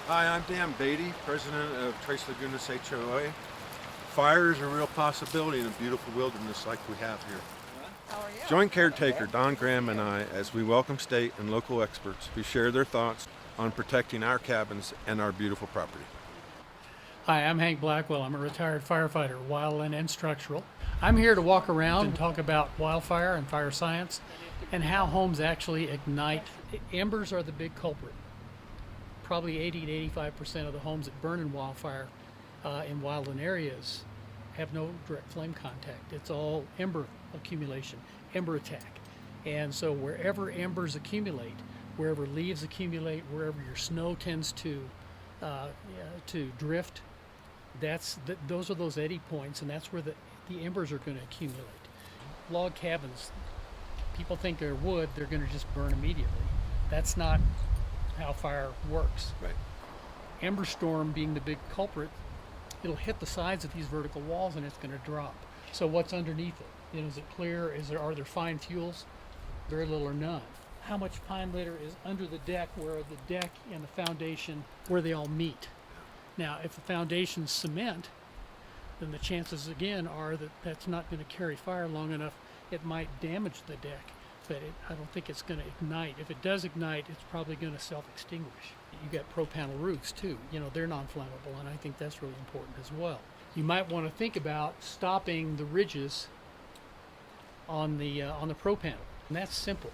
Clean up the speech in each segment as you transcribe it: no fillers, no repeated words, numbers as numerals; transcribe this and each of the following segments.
Hi, I'm Dan Beatty, president of Tres Lagunas HOA. Fire is a real possibility in a beautiful wilderness like we have here. How are you? Join caretaker Don Graham and I as we welcome state and local experts who share their thoughts on protecting our cabins and our beautiful property. Hi, I'm Hank Blackwell. I'm a retired firefighter, wildland and structural. I'm here to walk around and talk about wildfire and fire science and how homes actually ignite. Embers are the big culprit. Probably 80 to 85% of the homes that burn in wildfire in wildland areas have no direct flame contact. It's all ember accumulation, ember attack. And so wherever embers accumulate, wherever leaves accumulate, wherever your snow tends to drift, those are those eddy points, and that's where the embers are going to accumulate. Log cabins, people think they're wood, they're going to just burn immediately. That's not how fire works. Right. Ember storm being the big culprit, it'll hit the sides of these vertical walls and it's going to drop. So what's underneath it? Is it clear? Are there fine fuels? Very little or none. How much pine litter is under the deck, where the deck and the foundation, where they all meet? Now, if the foundation's cement, then the chances again are that that's not going to carry fire long enough. It might damage the deck, but I don't think it's going to ignite. If it does ignite, it's probably going to self-extinguish. You got pro-panel roofs too. They're non-flammable, and I think that's really important as well. You might want to think about stopping the ridges on the pro panel, and that's simple.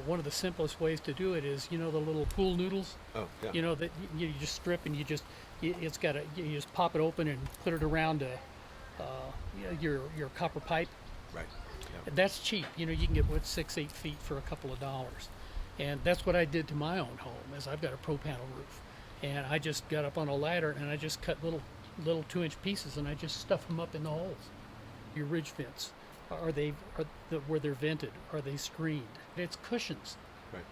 One of the simplest ways to do it is, the little pool noodles. Oh, yeah. That you just strip and you just pop it open and put it around your copper pipe. Right. Yeah. That's cheap. You can get 6-8 feet for a couple of dollars, and that's what I did to my own home. Is I've got a pro panel roof, and I just got up on a ladder and I just cut little 2-inch pieces and I just stuff them up in the holes. Your ridge vents, where they're vented, are they screened? It's cushions. Right.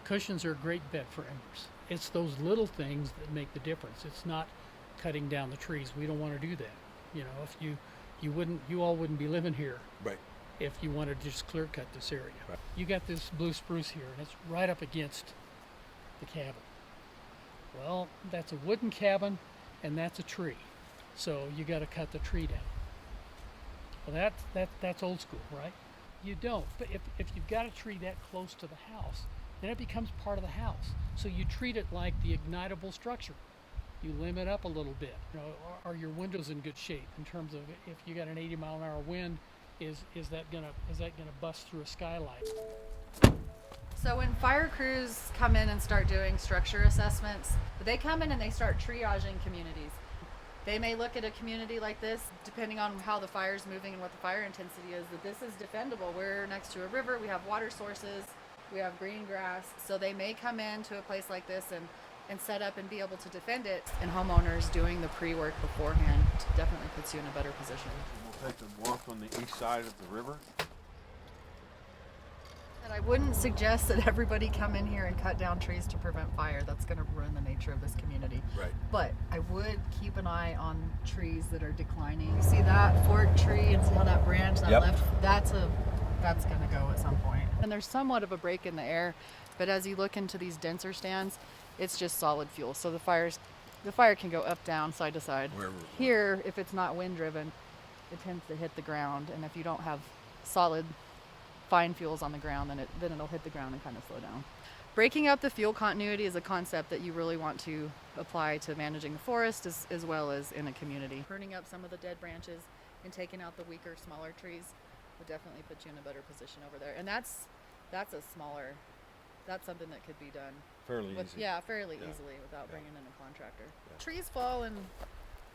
Cushions are a great bet for embers. It's those little things that make the difference. It's not cutting down the trees. We don't want to do that. If you all wouldn't be living here. Right. If you wanted to just clear cut this area. Right. You got this blue spruce here, and it's right up against the cabin. Well, that's a wooden cabin, and that's a tree. So you got to cut the tree down. Well, that's old school, right? You don't. But if you've got a tree that close to the house, then it becomes part of the house. So you treat it like the ignitable structure. You limit up a little bit. Are your windows in good shape in terms of if you got an 80-mile-an-hour wind? Is that gonna bust through a skylight? So when fire crews come in and start doing structure assessments, they come in and they start triaging communities. They may look at a community like this, depending on how the fire's moving and what the fire intensity is, that this is defendable. We're next to a river, we have water sources, we have green grass. So they may come in to a place like this and set up and be able to defend it. And homeowners doing the pre-work beforehand definitely puts you in a better position. We'll take a walk on the east side of the river. And I wouldn't suggest that everybody come in here and cut down trees to prevent fire. That's going to ruin the nature of this community. Right. But I would keep an eye on trees that are declining. You see that fork tree and see how that branch, that Yep. left, that's going to go at some point. And there's somewhat of a break in the air, but as you look into these denser stands, it's just solid fuel. So the fire can go up, down, side to side. Wherever. Here, if it's not wind driven, it tends to hit the ground, and if you don't have solid fine fuels on the ground, then it'll hit the ground and kind of slow down. Breaking up the fuel continuity is a concept that you really want to apply to managing the forest as well as in a community. Pruning up some of the dead branches and taking out the weaker, smaller trees would definitely put you in a better position over there. And that's something that could be done Fairly easy. fairly easily without bringing in a contractor. Trees fall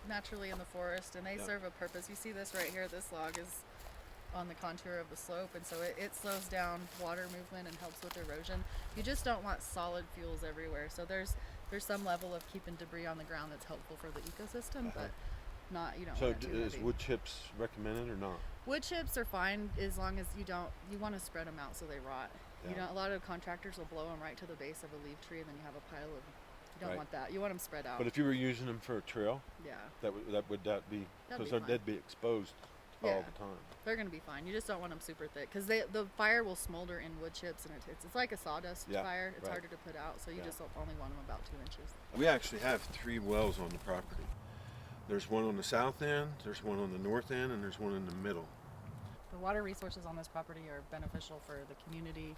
naturally in the forest, and they serve a purpose. You see this right here, this log is on the contour of the slope, and so it slows down water movement and helps with erosion. You just don't want solid fuels everywhere. So there's some level of keeping debris on the ground that's helpful for the ecosystem, but you don't want it too is heavy. wood chips recommended or not? Wood chips are fine as long as you want to spread them out so they rot. Yeah. A lot of contractors will blow them right to the base of a leaf tree, and then you have a pile of. You don't Right. want that. You want them spread out. But if you were using them for a trail, Yeah. would that be That'd because be fine. they'd be exposed. Yeah. all the time. They're gonna be fine. You just don't want them super thick because the fire will smolder in wood chips, and it's like a sawdust fire. It's right. harder to put out, so you just only want them about 2 inches. We actually have 3 wells on the property. There's one on the south end, there's one on the north end, and there's one in the middle. The water resources on this property are beneficial for the community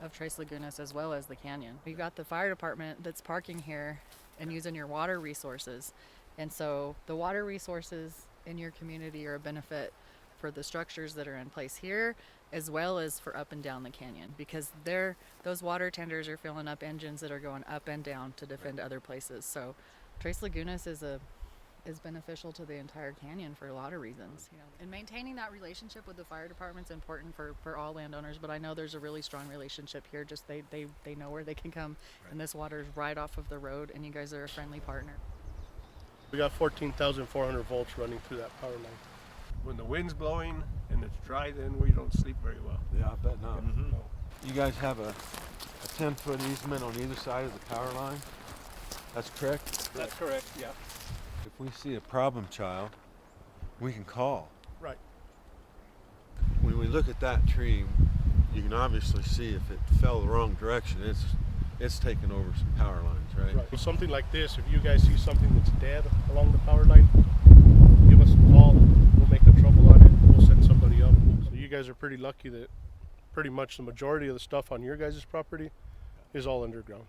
of Tres Lagunas as well as the canyon. You've got the fire department that's parking here and using your water resources. And so the water resources in your community are a benefit for the structures that are in place here as well as for up and down the canyon, because those water tenders are filling up engines that are going up and down to defend other places. So Tres Lagunas is beneficial to the entire canyon for a lot of reasons, and maintaining that relationship with the fire department's important for all landowners. But I know there's a really strong relationship here. Just they know where they can come, and this water's right off of the road, and you guys are a friendly partner. We got 14,400 volts running through that power line. When the wind's blowing and it's dry, then we don't sleep very well. Yeah, I bet not. Mm-hmm. You guys have a 10-foot easement on either side of the power line? That's correct? That's correct, yeah. If we see a problem child, we can call. Right. When we look at that tree, you can obviously see if it fell the wrong direction, it's taken over some power lines, right? Right. Well, something like this, if you guys see something that's dead along the power line, give us a call. We'll make a trouble on it. We'll send somebody up. So you guys are pretty lucky that pretty much the majority of the stuff on your guys' property is all underground.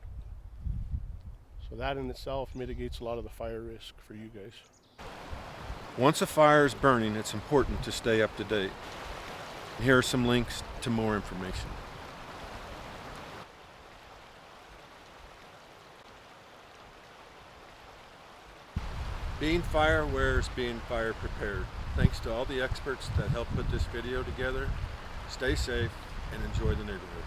So that in itself mitigates a lot of the fire risk for you guys. Once a fire is burning, it's important to stay up to date. Here are some links to more information. Being fire aware is being fire prepared. Thanks to all the experts that helped put this video together. Stay safe and enjoy the neighborhood.